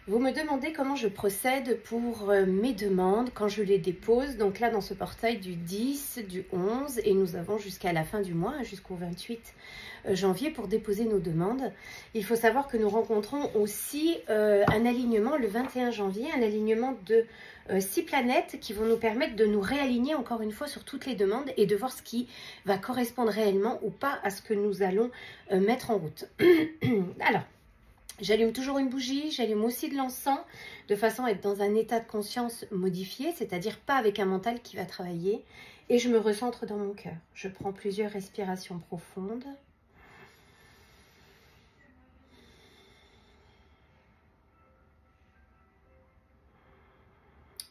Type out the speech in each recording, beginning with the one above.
Vous me demandez comment je procède pour mes demandes quand je les dépose. Donc là, dans ce portail du 10, du 11, et nous avons jusqu'à la fin du mois, jusqu'au 28 janvier pour déposer nos demandes. Il faut savoir que nous rencontrons aussi un alignement le 21 janvier, un alignement de 6 planètes qui vont nous permettre de nous réaligner encore une fois sur toutes les demandes et de voir ce qui va correspondre réellement ou pas à ce que nous allons mettre en route. Alors, j'allume toujours une bougie, j'allume aussi de l'encens, de façon à être dans un état de conscience modifié, c'est-à-dire pas avec un mental qui va travailler. Et je me recentre dans mon cœur. Je prends plusieurs respirations profondes.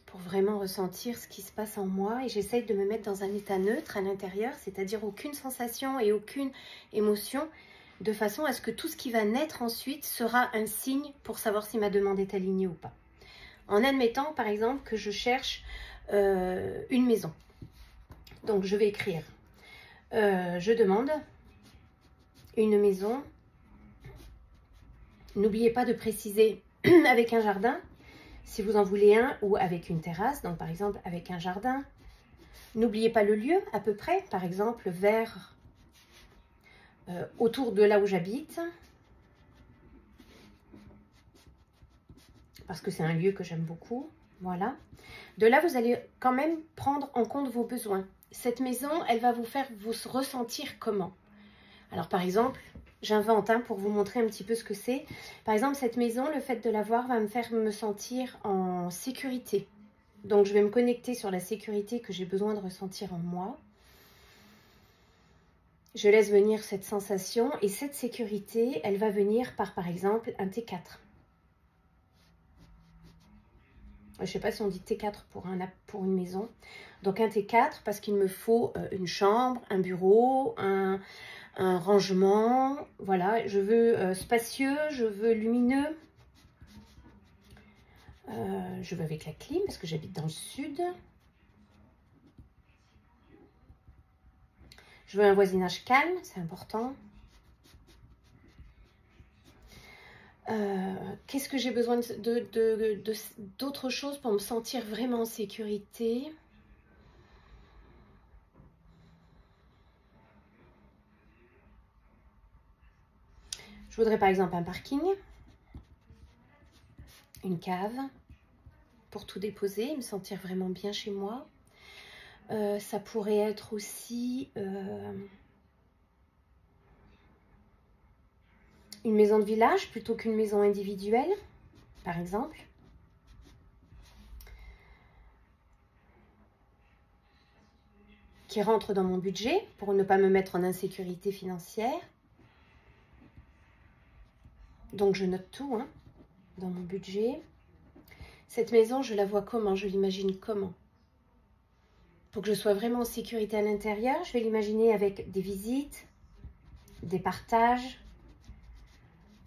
Pour vraiment ressentir ce qui se passe en moi. Et j'essaye de me mettre dans un état neutre à l'intérieur, c'est-à-dire aucune sensation et aucune émotion, de façon à ce que tout ce qui va naître ensuite sera un signe pour savoir si ma demande est alignée ou pas. En admettant, par exemple, que je cherche une maison. Donc, je vais écrire. Je demande une maison. N'oubliez pas de préciser avec un jardin, si vous en voulez un, ou avec une terrasse. Donc, par exemple, avec un jardin. N'oubliez pas le lieu, à peu près. Par exemple, vers... autour de là où j'habite, parce que c'est un lieu que j'aime beaucoup, voilà. De là, vous allez quand même prendre en compte vos besoins. Cette maison, elle va vous faire vous ressentir comment? Alors, par exemple, j'invente pour vous montrer un petit peu ce que c'est. Par exemple, cette maison, le fait de l'avoir va me faire me sentir en sécurité. Donc, je vais me connecter sur la sécurité que j'ai besoin de ressentir en moi. Je laisse venir cette sensation et cette sécurité, elle va venir par exemple, un T4. Je ne sais pas si on dit T4 pour une maison. Donc un T4 parce qu'il me faut une chambre, un bureau, un rangement. Voilà, je veux spacieux, je veux lumineux. Je veux avec la clim parce que j'habite dans le sud. Je veux un voisinage calme, c'est important. Qu'est-ce que j'ai besoin d'autre chose pour me sentir vraiment en sécurité? Je voudrais par exemple un parking, une cave pour tout déposer, me sentir vraiment bien chez moi. Ça pourrait être aussi une maison de village plutôt qu'une maison individuelle, par exemple. Qui rentre dans mon budget pour ne pas me mettre en insécurité financière. Donc je note tout dans mon budget. Cette maison, je la vois comment? Je l'imagine comment? Pour que je sois vraiment en sécurité à l'intérieur, je vais l'imaginer avec des visites, des partages,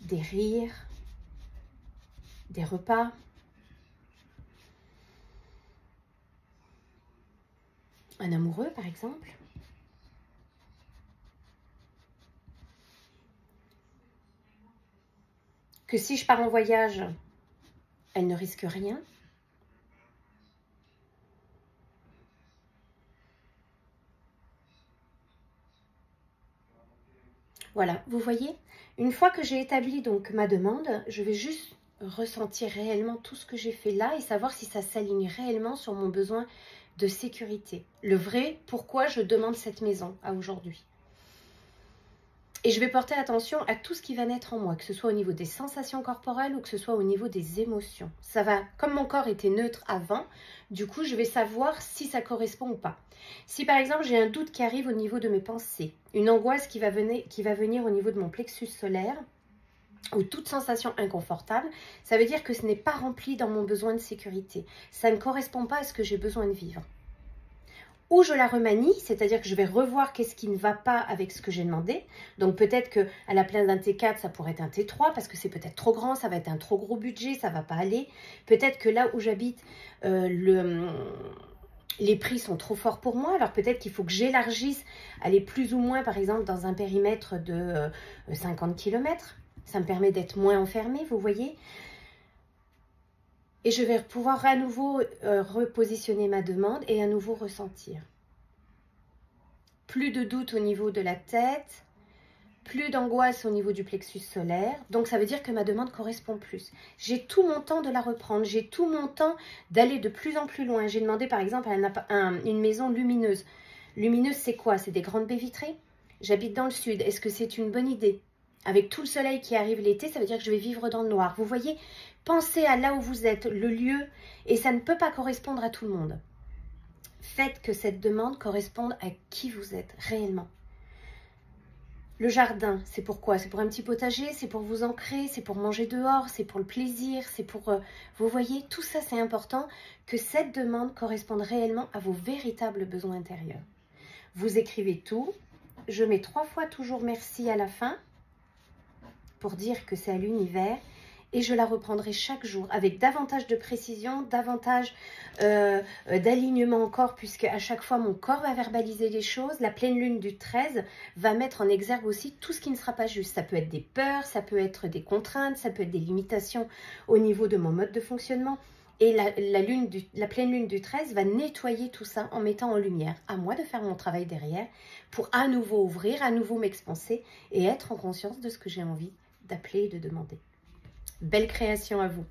des rires, des repas. Un amoureux, par exemple. Que si je pars en voyage, elle ne risque rien. Voilà, vous voyez, une fois que j'ai établi donc ma demande, je vais juste ressentir réellement tout ce que j'ai fait là et savoir si ça s'aligne réellement sur mon besoin de sécurité. Le vrai, pourquoi je demande cette maison à aujourd'hui. Et je vais porter attention à tout ce qui va naître en moi, que ce soit au niveau des sensations corporelles ou que ce soit au niveau des émotions. Ça va, comme mon corps était neutre avant, du coup, je vais savoir si ça correspond ou pas. Si par exemple, j'ai un doute qui arrive au niveau de mes pensées, une angoisse qui va venir au niveau de mon plexus solaire, ou toute sensation inconfortable, ça veut dire que ce n'est pas rempli dans mon besoin de sécurité. Ça ne correspond pas à ce que j'ai besoin de vivre. Ou je la remanie, c'est-à-dire que je vais revoir qu'est-ce qui ne va pas avec ce que j'ai demandé. Donc peut-être qu'à la place d'un T4, ça pourrait être un T3 parce que c'est peut-être trop grand, ça va être un trop gros budget, ça ne va pas aller. Peut-être que là où j'habite, les prix sont trop forts pour moi. Alors peut-être qu'il faut que j'élargisse, aller plus ou moins par exemple dans un périmètre de 50 km. Ça me permet d'être moins enfermée, vous voyez. Et je vais pouvoir à nouveau repositionner ma demande et à nouveau ressentir. Plus de doute au niveau de la tête, plus d'angoisse au niveau du plexus solaire. Donc ça veut dire que ma demande correspond plus. J'ai tout mon temps de la reprendre, j'ai tout mon temps d'aller de plus en plus loin. J'ai demandé par exemple une maison lumineuse. Lumineuse, c'est quoi? C'est des grandes baies vitrées. J'habite dans le sud. Est-ce que c'est une bonne idée? Avec tout le soleil qui arrive l'été, ça veut dire que je vais vivre dans le noir. Vous voyez, pensez à là où vous êtes, le lieu, et ça ne peut pas correspondre à tout le monde. Faites que cette demande corresponde à qui vous êtes réellement. Le jardin, c'est pourquoi? C'est pour un petit potager, c'est pour vous ancrer, c'est pour manger dehors, c'est pour le plaisir, c'est pour... vous voyez, tout ça c'est important que cette demande corresponde réellement à vos véritables besoins intérieurs. Vous écrivez tout, je mets 3 fois toujours merci à la fin pour dire que c'est à l'univers et je la reprendrai chaque jour avec davantage de précision, davantage d'alignement encore, puisque à chaque fois mon corps va verbaliser les choses. La pleine lune du 13 va mettre en exergue aussi tout ce qui ne sera pas juste. Ça peut être des peurs, ça peut être des contraintes, ça peut être des limitations au niveau de mon mode de fonctionnement. Et la pleine lune du 13 va nettoyer tout ça en mettant en lumière. À moi de faire mon travail derrière pour à nouveau ouvrir, à nouveau m'expanser et être en conscience de ce que j'ai envie d'appeler et de demander. Belle création à vous!